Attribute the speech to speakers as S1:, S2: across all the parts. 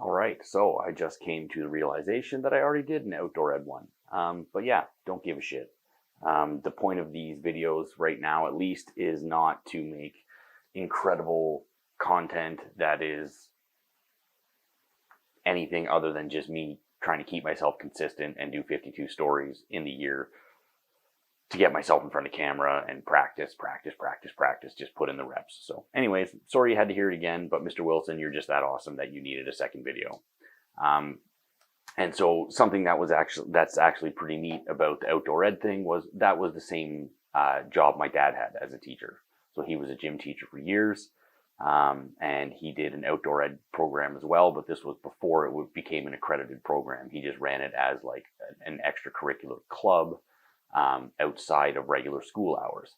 S1: All right, so I just came to the realization that I already did an outdoor ed one. But yeah, don't give a shit. The point of these videos right now, at least, is not to make incredible content that is anything other than just me trying to keep myself consistent and do 52 stories in the year to get myself in front of camera and practice, just put in the reps. So anyways, sorry you had to hear it again, but Mr. Wilson, you're just that awesome that you needed a second video. And so something that's actually pretty neat about the outdoor ed thing was that was the same job my dad had as a teacher. So he was a gym teacher for years, and he did an outdoor ed program as well. But this was before it became an accredited program. He just ran it as like an extracurricular club outside of regular school hours.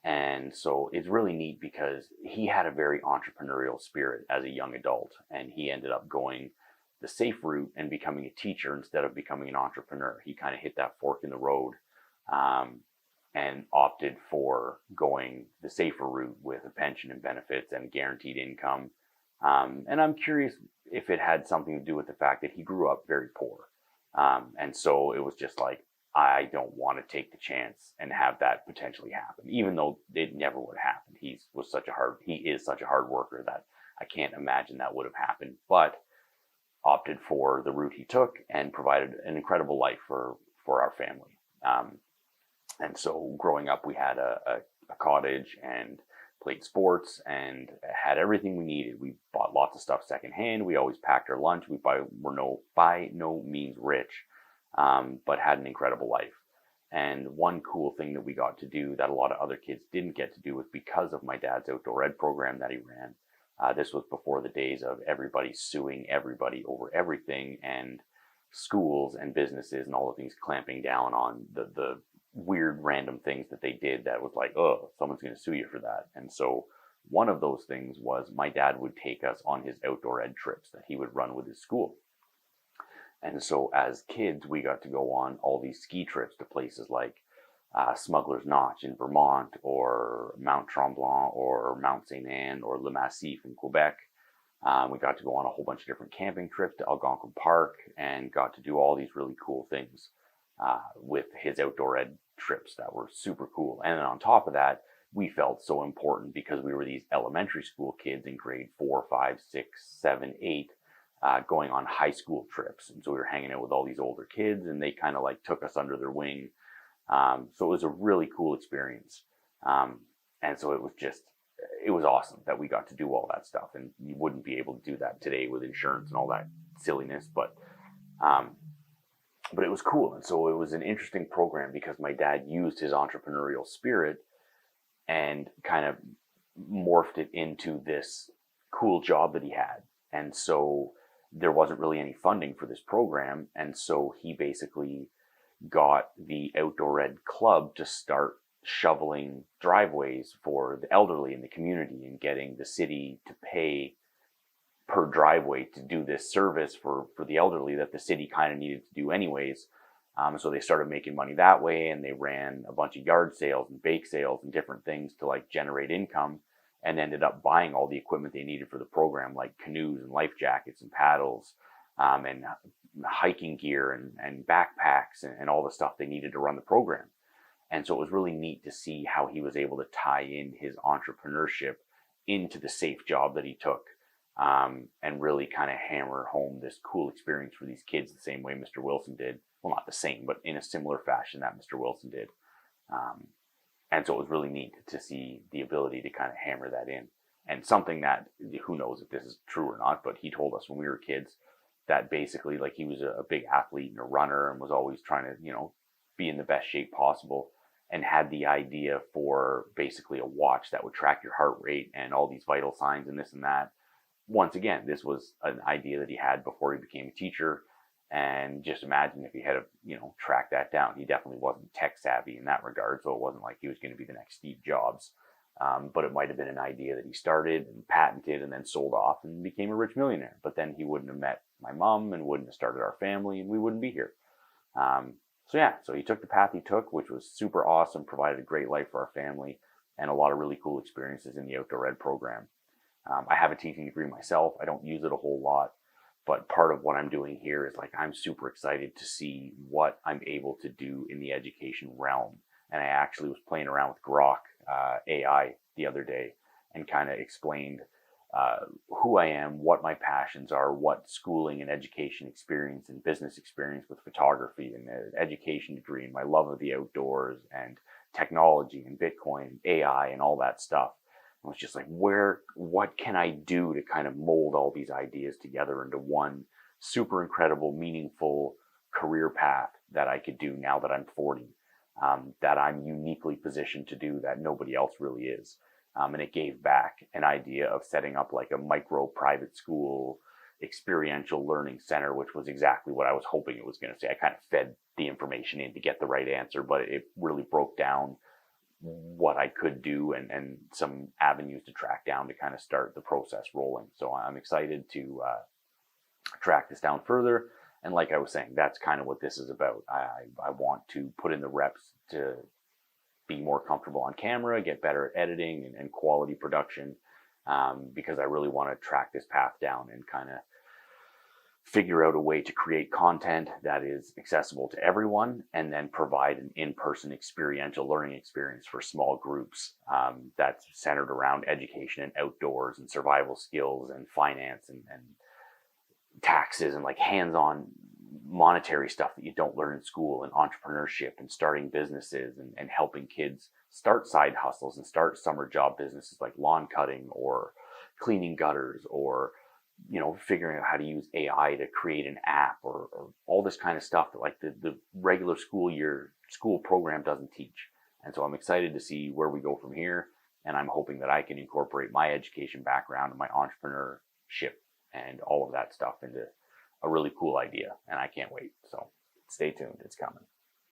S1: And so it's really neat because he had a very entrepreneurial spirit as a young adult, and he ended up going the safe route and becoming a teacher instead of becoming an entrepreneur. He kind of hit that fork in the road and opted for going the safer route with a pension and benefits and guaranteed income. And I'm curious if it had something to do with the fact that he grew up very poor. And so it was just like, I don't want to take the chance and have that potentially happen, even though it never would have happened. He is such a hard worker that I can't imagine that would have happened, but opted for the route he took and provided an incredible life for our family. And so growing up, we had a cottage and played sports and had everything we needed. We bought lots of stuff secondhand. We always packed our lunch. Were by no means rich, but had an incredible life. And one cool thing that we got to do that a lot of other kids didn't get to do was because of my dad's outdoor ed program that he ran. This was before the days of everybody suing everybody over everything, and schools and businesses and all the things clamping down on the weird random things that they did that was like, oh, someone's going to sue you for that. And so one of those things was my dad would take us on his outdoor ed trips that he would run with his school. And so as kids, we got to go on all these ski trips to places like Smuggler's Notch in Vermont, or Mount Tremblant, or Mount St. Anne, or Le Massif in Quebec. We got to go on a whole bunch of different camping trips to Algonquin Park and got to do all these really cool things with his outdoor ed trips that were super cool. And then on top of that, we felt so important because we were these elementary school kids in grade 4, 5, 6, 7, 8, going on high school trips. And so we were hanging out with all these older kids, and they kind of like took us under their wing. So it was a really cool experience. And so it was awesome that we got to do all that stuff. And you wouldn't be able to do that today with insurance and all that silliness, but it was cool. And so it was an interesting program because my dad used his entrepreneurial spirit and kind of morphed it into this cool job that he had. And so there wasn't really any funding for this program. And so he basically got the outdoor ed club to start shoveling driveways for the elderly in the community and getting the city to pay per driveway to do this service for the elderly that the city kind of needed to do anyways. So they started making money that way, and they ran a bunch of yard sales and bake sales and different things to like generate income, and ended up buying all the equipment they needed for the program, like canoes and life jackets and paddles, and hiking gear and backpacks and all the stuff they needed to run the program. And so it was really neat to see how he was able to tie in his entrepreneurship into the safe job that he took, and really kind of hammer home this cool experience for these kids the same way Mr. Wilson did. Well, not the same, but in a similar fashion that Mr. Wilson did. And so it was really neat to see the ability to kind of hammer that in. And something that, who knows if this is true or not, but he told us when we were kids that basically like he was a big athlete and a runner and was always trying to, be in the best shape possible, and had the idea for basically a watch that would track your heart rate and all these vital signs and this and that. Once again, this was an idea that he had before he became a teacher. And just imagine if he had tracked that down. He definitely wasn't tech savvy in that regard, so it wasn't like he was going to be the next Steve Jobs. But it might have been an idea that he started and patented and then sold off and became a rich millionaire. But then he wouldn't have met my mom and wouldn't have started our family, and we wouldn't be here. So he took the path he took, which was super awesome, provided a great life for our family and a lot of really cool experiences in the outdoor ed program. I have a teaching degree myself. I don't use it a whole lot, But part of what I'm doing here is like, I'm super excited to see what I'm able to do in the education realm. And I actually was playing around with Grok AI the other day and kind of explained who I am, what my passions are, what schooling and education experience and business experience with photography and an education degree and my love of the outdoors and technology and Bitcoin and AI and all that stuff. I was just like, what can I do to kind of mold all these ideas together into one super incredible, meaningful career path that I could do now that I'm 40, that I'm uniquely positioned to do that nobody else really is. And it gave back an idea of setting up like a micro private school experiential learning center, which was exactly what I was hoping it was going to say. I kind of fed the information in to get the right answer, but it really broke down what I could do and some avenues to track down to kind of start the process rolling. So I'm excited to track this down further. And like I was saying, that's kind of what this is about. I want to put in the reps to be more comfortable on camera, get better at editing and quality production, because I really want to track this path down and kind of figure out a way to create content that is accessible to everyone and then provide an in-person experiential learning experience for small groups that's centered around education and outdoors and survival skills and finance and taxes and like hands-on monetary stuff that you don't learn in school, and entrepreneurship and starting businesses and helping kids start side hustles and start summer job businesses like lawn cutting or cleaning gutters, or figuring out how to use AI to create an app or all this kind of stuff that like the regular school program doesn't teach. And so I'm excited to see where we go from here. And I'm hoping that I can incorporate my education background and my entrepreneurship and all of that stuff into a really cool idea. And I can't wait. So stay tuned. It's coming.